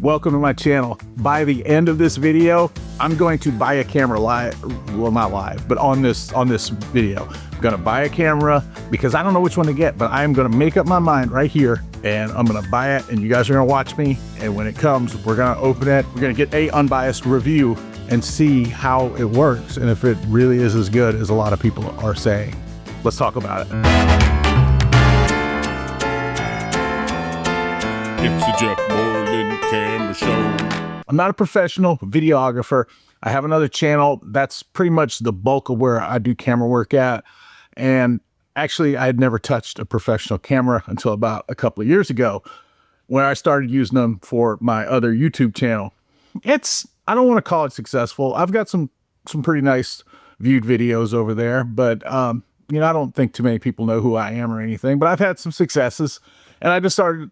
Welcome to my channel. By the end of this video, I'm going to buy a camera live, well, not live, but on this video. I'm gonna buy a camera because I don't know which one to get, but I'm gonna make up my mind right here and I'm gonna buy it and you guys are gonna watch me. And when it comes, we're gonna open it. We're gonna get a unbiased review and see how it works and if it really is as good as a lot of people are saying. Let's talk about it. It's the Jeff Moreland Camera Show. I'm not a professional videographer. I have another channel. That's pretty much the bulk of where I do camera work at. And actually, I had never touched a professional camera until about a couple of years ago when I started using them for my other YouTube channel. I don't want to call it successful. I've got some pretty nice viewed videos over there, but you know, I don't think too many people know who I am or anything, but I've had some successes. And I decided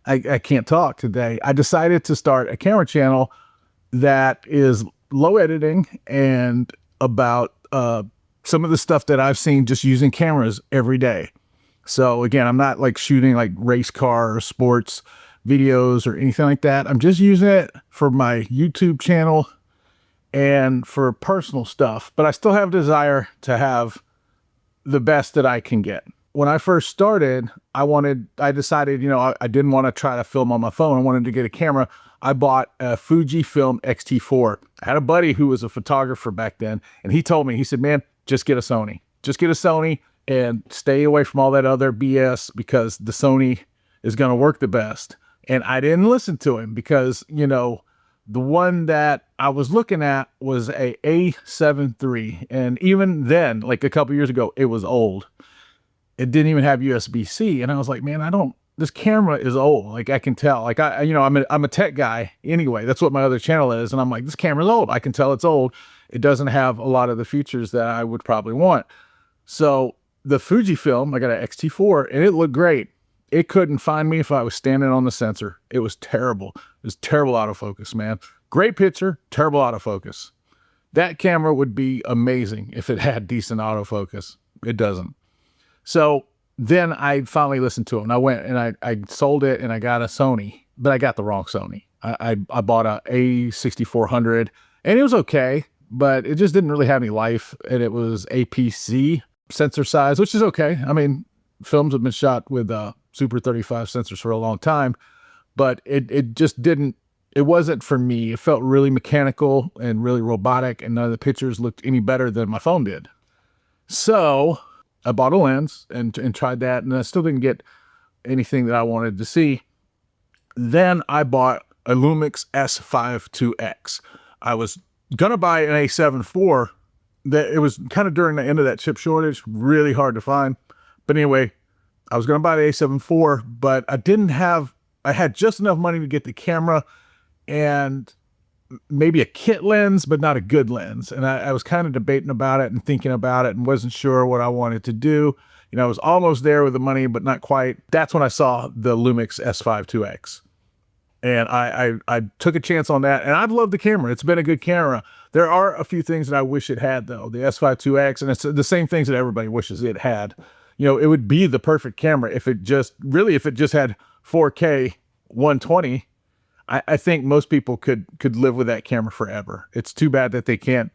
I can't talk today. I decided to start a camera channel that is low editing and about some of the stuff that I've seen just using cameras every day. So again, I'm not like shooting like race car or sports videos or anything like that. I'm just using it for my YouTube channel and for personal stuff, but I still have a desire to have the best that I can get. When I first started, I decided, you know, I didn't want to try to film on my phone. I wanted to get a camera. I bought a Fujifilm X-T4. I had a buddy who was a photographer back then, and he told me, he said, man, just get a Sony. Just get a Sony and stay away from all that other BS because the Sony is going to work the best. And I didn't listen to him because, you know, the one that I was looking at was a A7 III. And even then, like a couple years ago, it was old. It didn't even have USB-C. And I was like, man, this camera is old. Like I can tell, like I'm a tech guy anyway. That's what my other channel is. And I'm like, this camera's old. I can tell it's old. It doesn't have a lot of the features that I would probably want. So the Fujifilm, I got an X-T4 and it looked great. It couldn't find me if I was standing on the sensor. It was terrible. It was terrible autofocus, man. Great picture, terrible autofocus. That camera would be amazing if it had decent autofocus. It doesn't. So then I finally listened to him. And I went and I sold it and I got a Sony, but I got the wrong Sony. I bought a A6400 and it was okay, but it just didn't really have any life. And it was APC sensor size, which is okay. I mean, films have been shot with Super 35 sensors for a long time, but it just didn't, it wasn't for me. It felt really mechanical and really robotic and none of the pictures looked any better than my phone did. So I bought a lens and tried that and I still didn't get anything that I wanted to see. Then I bought a Lumix S1ii. I was gonna buy an A7 IV. That it was kind of during the end of that chip shortage, really hard to find. But anyway, I was going to buy the A7 IV, but I had just enough money to get the camera and maybe a kit lens, but not a good lens. And I was kind of debating about it and thinking about it and wasn't sure what I wanted to do. You know, I was almost there with the money, but not quite. That's when I saw the Lumix S1ii. And I took a chance on that. And I've loved the camera. It's been a good camera. There are a few things that I wish it had, though. The S1ii, and it's the same things that everybody wishes it had. You know, it would be the perfect camera if it just had 4K 120. I think most people could live with that camera forever. It's too bad that they can't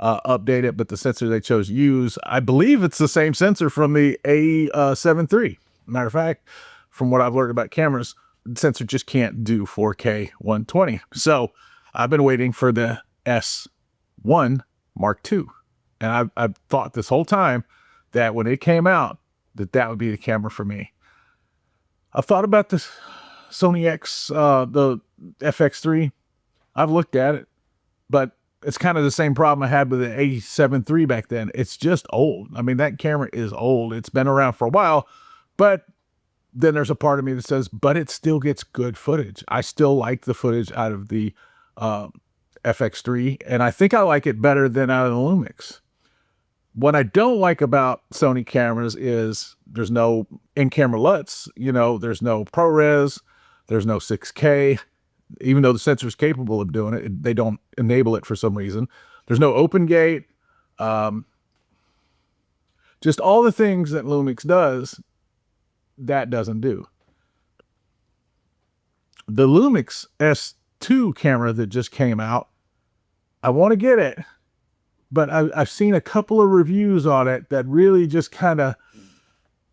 update it, but the sensor they chose to use, I believe it's the same sensor from the A7 III. Matter of fact, from what I've learned about cameras, the sensor just can't do 4K 120. So I've been waiting for the S1 Mark II. And I've thought this whole time that when it came out, that would be the camera for me. I've thought about this Sony the FX3. I've looked at it, but it's kind of the same problem I had with the A7 III back then. It's just old. I mean, that camera is old. It's been around for a while, but then there's a part of me that says, but it still gets good footage. I still like the footage out of the FX3, and I think I like it better than out of the Lumix. What I don't like about Sony cameras is there's no in-camera LUTs, you know, there's no ProRes, there's no 6K, even though the sensor is capable of doing it, they don't enable it for some reason. There's no open gate, just all the things that Lumix does, that doesn't do. The Lumix S2 camera that just came out, I want to get it, but I've seen a couple of reviews on it that really just kind of,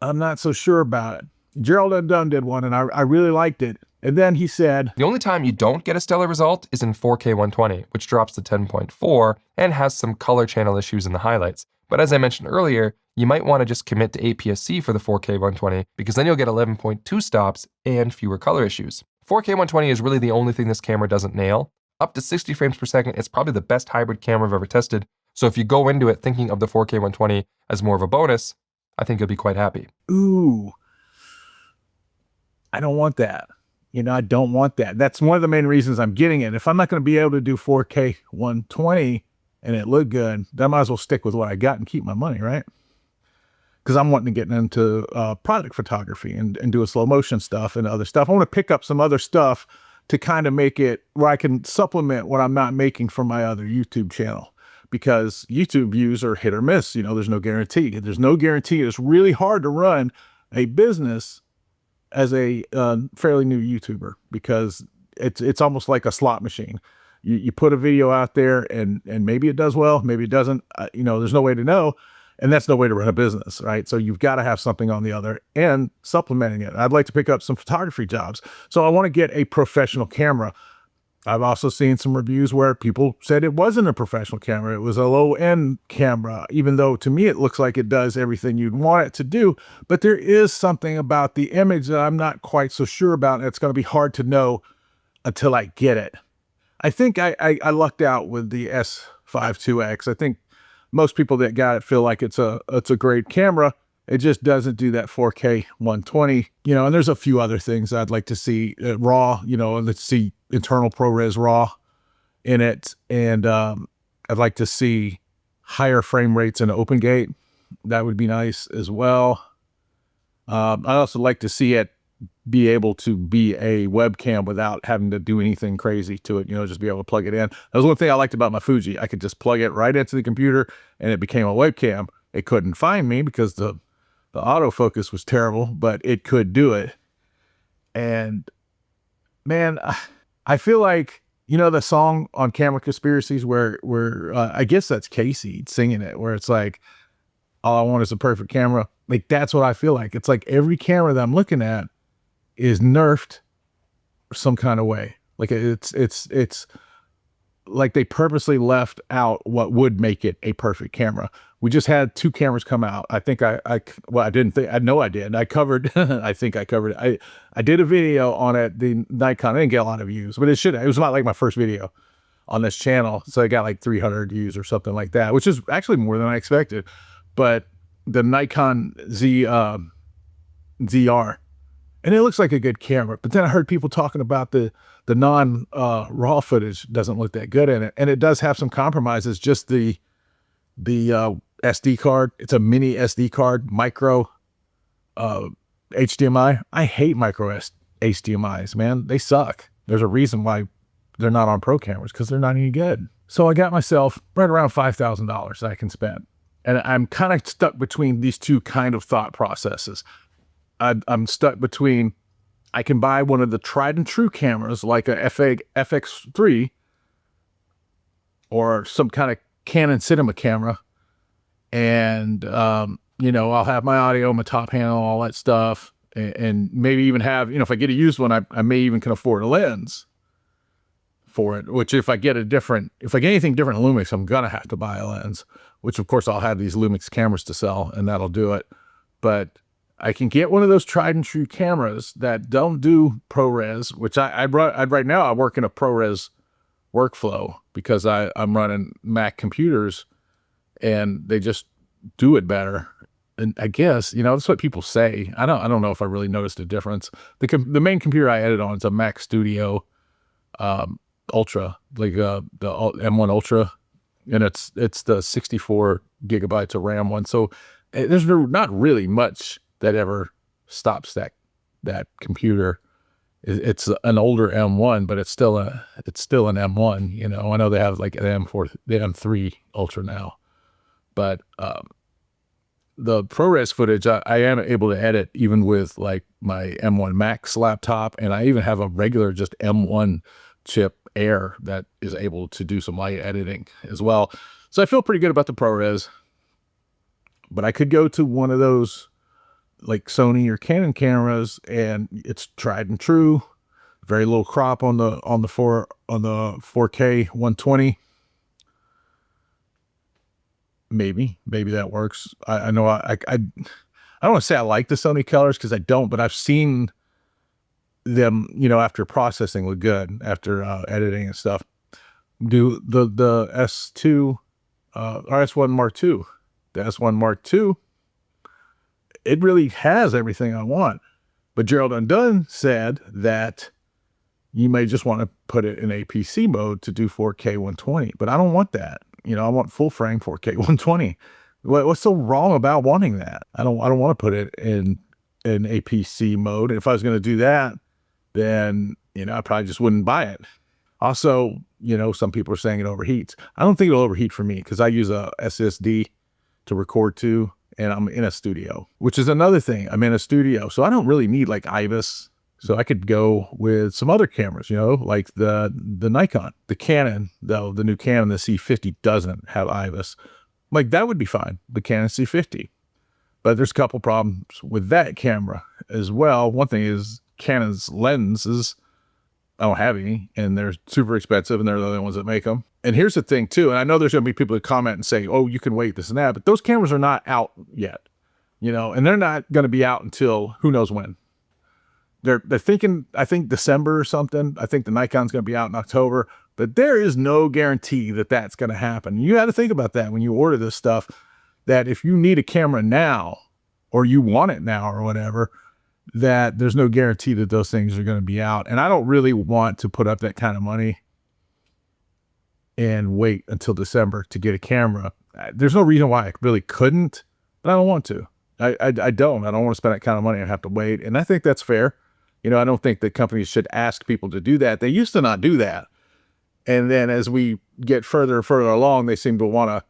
I'm not so sure about it. Gerald Undone did one, and I really liked it. And then he said, the only time you don't get a stellar result is in 4K 120, which drops to 10.4 and has some color channel issues in the highlights. But as I mentioned earlier, you might want to just commit to APS-C for the 4K 120 because then you'll get 11.2 stops and fewer color issues. 4K 120 is really the only thing this camera doesn't nail. Up to 60 frames per second, it's probably the best hybrid camera I've ever tested. So if you go into it thinking of the 4K 120 as more of a bonus, I think you'll be quite happy. ooh, I don't want that. I don't want that. That's one of the main reasons I'm getting it. If I'm not going to be able to do 4K 120 and it looked good, then I might as well stick with what I got and keep my money, right? Because I'm wanting to get into product photography and do a slow motion stuff and other stuff. I want to pick up some other stuff to kind of make it where I can supplement what I'm not making from my other YouTube channel. Because YouTube views are hit or miss. There's no guarantee. There's no guarantee. It's really hard to run a business as a fairly new YouTuber because it's almost like a slot machine. You put a video out there and maybe it does well, maybe it doesn't. There's no way to know, and that's no way to run a business, right? So you've got to have something on the other end supplementing it. I'd like to pick up some photography jobs, so I want to get a professional camera. I've also seen some reviews where people said it wasn't a professional camera. It was a low-end camera, even though to me it looks like it does everything you'd want it to do. But there is something about the image that I'm not quite so sure about, and it's going to be hard to know until I get it. I think I lucked out with the S5 IIX. I think most people that got it feel like it's a great camera. It just doesn't do that 4K 120, and there's a few other things I'd like to see. RAW, let's see internal ProRes RAW in it. And I'd like to see higher frame rates in OpenGate. That would be nice as well. I'd also like to see it be able to be a webcam without having to do anything crazy to it, just be able to plug it in. That was one thing I liked about my Fuji. I could just plug it right into the computer and it became a webcam. It couldn't find me because the autofocus was terrible, but it could do it. And man, I feel like, the song on Camera Conspiracies where I guess that's Casey singing it, where it's like, all I want is a perfect camera. Like, that's what I feel like. It's like every camera that I'm looking at is nerfed some kind of way. Like it's like they purposely left out what would make it a perfect camera. We just had 2 cameras come out. I think I know I did. I covered, I think I covered it. I did a video on it, the Nikon. I didn't get a lot of views, but it was about like my first video on this channel. So I got like 300 views or something like that, which is actually more than I expected. But the Nikon ZR, and it looks like a good camera, but then I heard people talking about the non-raw footage doesn't look that good in it. And it does have some compromises, just the SD card. It's a mini SD card, micro HDMI. I hate micro HDMIs, man. They suck. There's a reason why they're not on pro cameras, because they're not any good. So I got myself right around $5,000 that I can spend. And I'm kind of stuck between these two kind of thought processes. I'm stuck between, I can buy one of the tried and true cameras like a FX3 or some kind of Canon cinema camera. And, I'll have my audio, my top panel, all that stuff. And maybe even have, if I get a used one, I may even can afford a lens for it, which if I get anything different than Lumix, I'm going to have to buy a lens, which of course I'll have these Lumix cameras to sell and that'll do it. But I can get one of those tried and true cameras that don't do ProRes, which right now I work in a ProRes workflow because I'm running Mac computers and they just do it better. And I guess, that's what people say. I don't know if I really noticed a difference. The main computer I edit on is a Mac Studio Ultra, like the M1 Ultra, and it's the 64 gigabytes of RAM one. So there's not really much that ever stops that computer. It's an older M1, but it's still an M1. I know they have like an M4, the M3 Ultra now, but the ProRes footage, I am able to edit even with like my M1 Max laptop, and I even have a regular just M1 chip Air that is able to do some light editing as well. So I feel pretty good about the ProRes. But I could go to one of those like Sony or Canon cameras, and it's tried and true. Very little crop on the 4K 120. Maybe that works. I know I don't want to say I like the Sony colors because I don't, but I've seen them, you know, after processing look good after editing and stuff. Do the S2 or S1 Mark II, the S1 Mark II, it really has everything I want. But Gerald Undone said that you may just want to put it in APC mode to do 4K 120, but I don't want that. You know, I want full frame 4K 120. What's so wrong about wanting that? I don't want to put it in APC mode. If I was going to do that, then, you know, I probably just wouldn't buy it. Also, you know, some people are saying it overheats. I don't think it'll overheat for me because I use a SSD to record to, and I'm in a studio, which is another thing. I'm in a studio, so I don't really need like IBIS. So I could go with some other cameras, you know, like the Nikon, the Canon, though the new Canon, the C50 doesn't have IBIS. Like that would be fine, the Canon C50. But there's a couple problems with that camera as well. One thing is Canon's lenses, I don't have any, and they're super expensive, and they're the only ones that make them. And here's the thing too, and I know there's going to be people that comment and say, oh, you can wait this and that, but those cameras are not out yet, you know, and they're not going to be out until who knows when. They're thinking, I think December or something. I think the Nikon's going to be out in October, but there is no guarantee that that's going to happen. You got to think about that when you order this stuff, that if you need a camera now or you want it now or whatever, that there's no guarantee that those things are going to be out. And I don't really want to put up that kind of money and wait until December to get a camera. There's no reason why I really couldn't, but I don't want to. I don't want to spend that kind of money and have to wait. And I think that's fair. You know, I don't think that companies should ask people to do that. They used to not do that. And then as we get further and further along, they seem to want to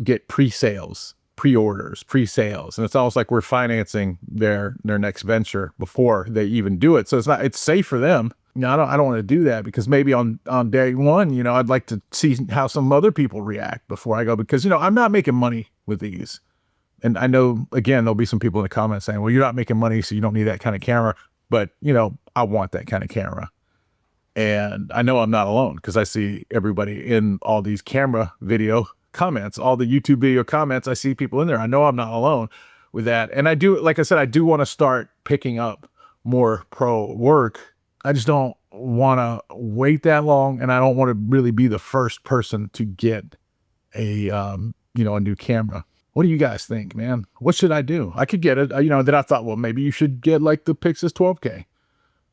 get pre-sales, pre-orders, pre-sales. And it's almost like we're financing their next venture before they even do it. So it's safe for them. You know, I don't want to do that because maybe on day one, you know, I'd like to see how some other people react before I go, because, you know, I'm not making money with these. And I know, again, there'll be some people in the comments saying, well, you're not making money, so you don't need that kind of camera. But, you know, I want that kind of camera. And I know I'm not alone because I see everybody in all these camera video comments, all the YouTube video comments. I see people in there. I know I'm not alone with that. And I do, like I said, I do want to start picking up more pro work. I just don't want to wait that long. And I don't want to really be the first person to get a, you know, a new camera. What do you guys think, man? What should I do? I could get it, you know, then I thought, well, maybe you should get like the Pixis 12K.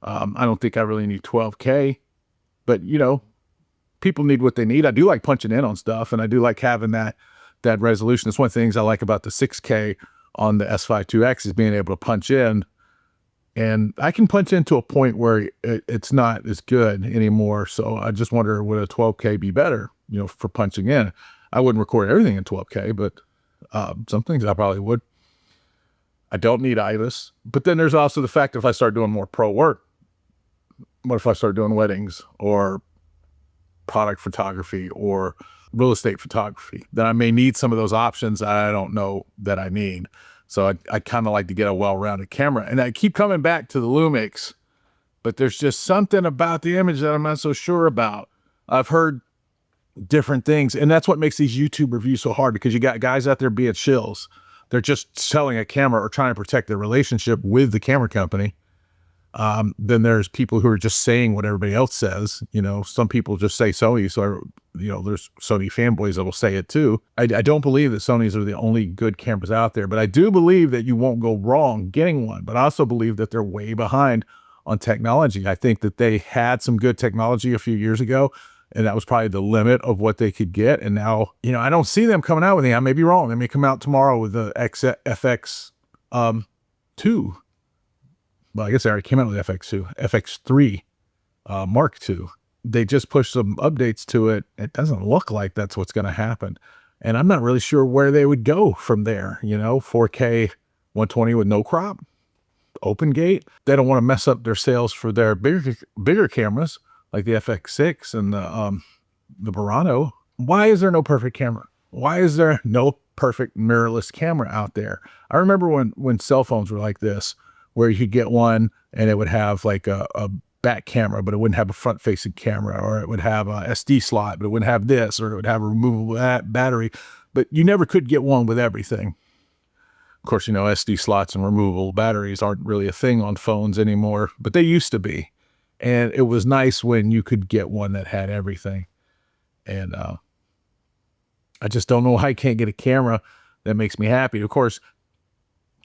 I don't think I really need 12K, but you know, people need what they need. I do like punching in on stuff, and I do like having that resolution. It's one of the things I like about the 6K on the S5IIX is being able to punch in, and I can punch in to a point where it's not as good anymore. So I just wonder, would a 12K be better, you know, for punching in? I wouldn't record everything in 12K, but some things I probably would. I don't need IBIS, but then there's also the fact if I start doing more pro work, what if I start doing weddings or product photography or real estate photography? Then I may need some of those options I don't know that I need. So I kind of like to get a well-rounded camera. And I keep coming back to the Lumix, but there's just something about the image that I'm not so sure about. I've heard different things, and that's what makes these YouTube reviews so hard, because you got guys out there being shills. They're just selling a camera or trying to protect their relationship with the camera company. Then there's people who are just saying what everybody else says. You know, some people just say Sony, so you know, there's Sony fanboys that will say it too. I don't believe that Sonys are the only good cameras out there, but I do believe that you won't go wrong getting one. But I also believe that they're way behind on technology. I think that they had some good technology a few years ago, and that was probably the limit of what they could get. And now, you know, I don't see them coming out with anything. I may be wrong. They may come out tomorrow with the FX2. Well, I guess they already came out with FX2, FX3 Mark II. They just pushed some updates to it. It doesn't look like that's what's going to happen. And I'm not really sure where they would go from there. 4K 120 with no crop, open gate. They don't want to mess up their sales for their bigger cameras like the FX6 and the Murano. Why is there no perfect camera? Why is there no perfect mirrorless camera out there? I remember when cell phones were like this, where you could get one and it would have like a back camera, but it wouldn't have a front facing camera, or it would have a SD slot, but it wouldn't have this, or it would have a removable battery, but you never could get one with everything. Of course, SD slots and removable batteries aren't really a thing on phones anymore, but they used to be. And it was nice when you could get one that had everything. And I just don't know why I can't get a camera that makes me happy. Of course,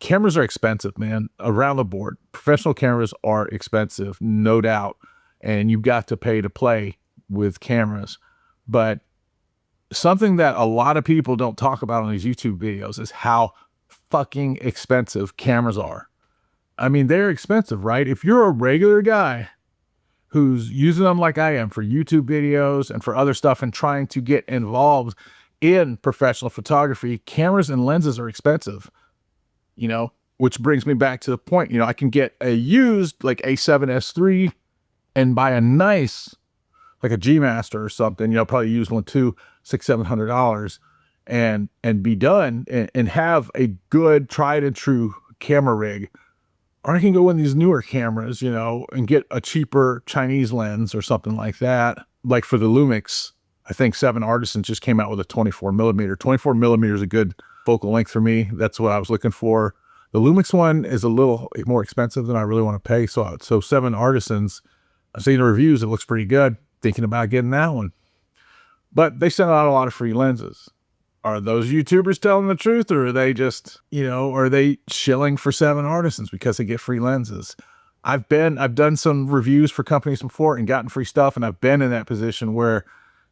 cameras are expensive, man, around the board. Professional cameras are expensive, no doubt. And you've got to pay to play with cameras. But something that a lot of people don't talk about on these YouTube videos is how fucking expensive cameras are. I mean, they're expensive, right? If you're a regular guy who's using them like I am for YouTube videos and for other stuff and trying to get involved in professional photography, cameras and lenses are expensive, which brings me back to the point, I can get a used like A7S3 and buy a nice, like a G Master or something, probably used one too, $600-700 and be done and have a good tried and true camera rig. Or I can go in these newer cameras, and get a cheaper Chinese lens or something like that. Like for the Lumix, I think 7 Artisans just came out with a 24mm. 24mm is a good focal length for me. That's what I was looking for. The Lumix one is a little more expensive than I really want to pay. So 7 Artisans, I've seen the reviews. It looks pretty good. Thinking about getting that one. But they send out a lot of free lenses. Are those YouTubers telling the truth, or are they just, are they shilling for 7 Artisans because they get free lenses? I've done some reviews for companies before and gotten free stuff, and I've been in that position where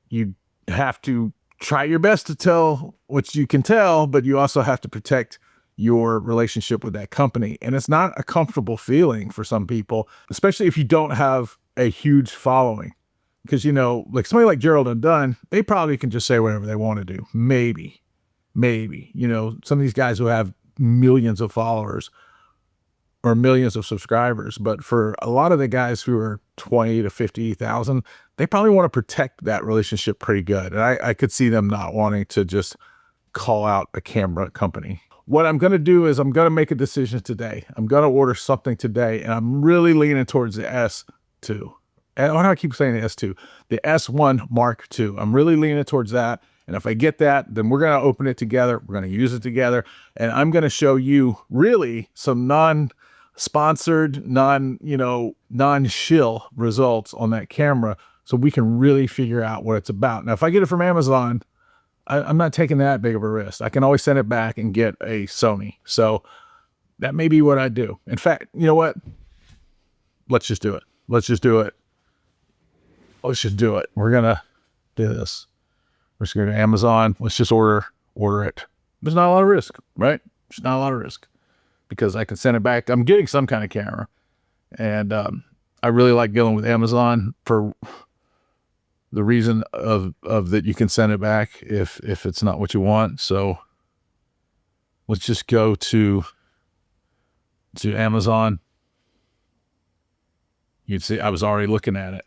you have to try your best to tell what you can tell, but you also have to protect your relationship with that company. And it's not a comfortable feeling for some people, especially if you don't have a huge following. Because, like somebody like Gerald and Dunn, they probably can just say whatever they want to do. Maybe, some of these guys who have millions of followers or millions of subscribers. But for a lot of the guys who are 20 to 50,000, they probably want to protect that relationship pretty good. And I could see them not wanting to just call out a camera company. What I'm going to do is I'm going to make a decision today. I'm going to order something today, and I'm really leaning towards the S2. Why do I keep saying the S2? The S1 Mark II. I'm really leaning towards that. And if I get that, then we're going to open it together. We're going to use it together. And I'm going to show you really some non-sponsored, non-shill results on that camera so we can really figure out what it's about. Now, if I get it from Amazon, I'm not taking that big of a risk. I can always send it back and get a Sony. So that may be what I do. In fact, you know what? Let's just do it. Let's just do it. Let's just do it. We're going to do this. We're just going to Amazon. Let's just order it. There's not a lot of risk, right? There's not a lot of risk because I can send it back. I'm getting some kind of camera. And I really like dealing with Amazon for the reason of that you can send it back if it's not what you want. So let's just go to Amazon. You'd see I was already looking at it.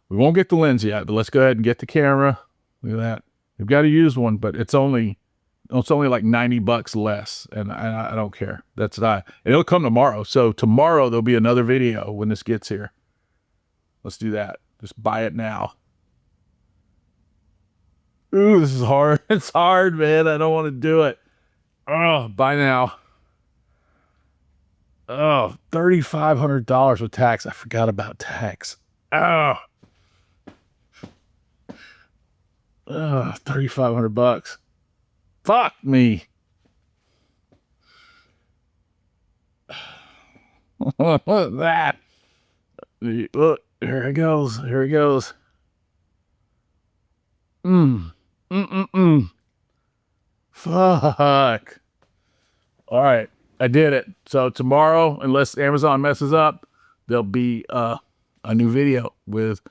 We won't get the lens yet, but let's go ahead and get the camera. Look at that. We've got to use one, but it's only like $90 less, and I don't care. That's not. And it'll come tomorrow. So tomorrow there'll be another video when this gets here. Let's do that. Just buy it now. Ooh, this is hard. It's hard, man. I don't want to do it. Oh, buy now. Oh, $3,500 with tax. I forgot about tax. Oh. $3,500. Fuck me. Look at that. Look, here it goes. Here it goes. Fuck. All right, I did it. So tomorrow, unless Amazon messes up, there'll be a new video with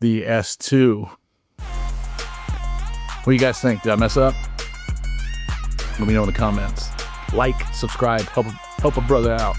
the S2. What do you guys think? Did I mess up? Let me know in the comments. Like, subscribe, help a brother out.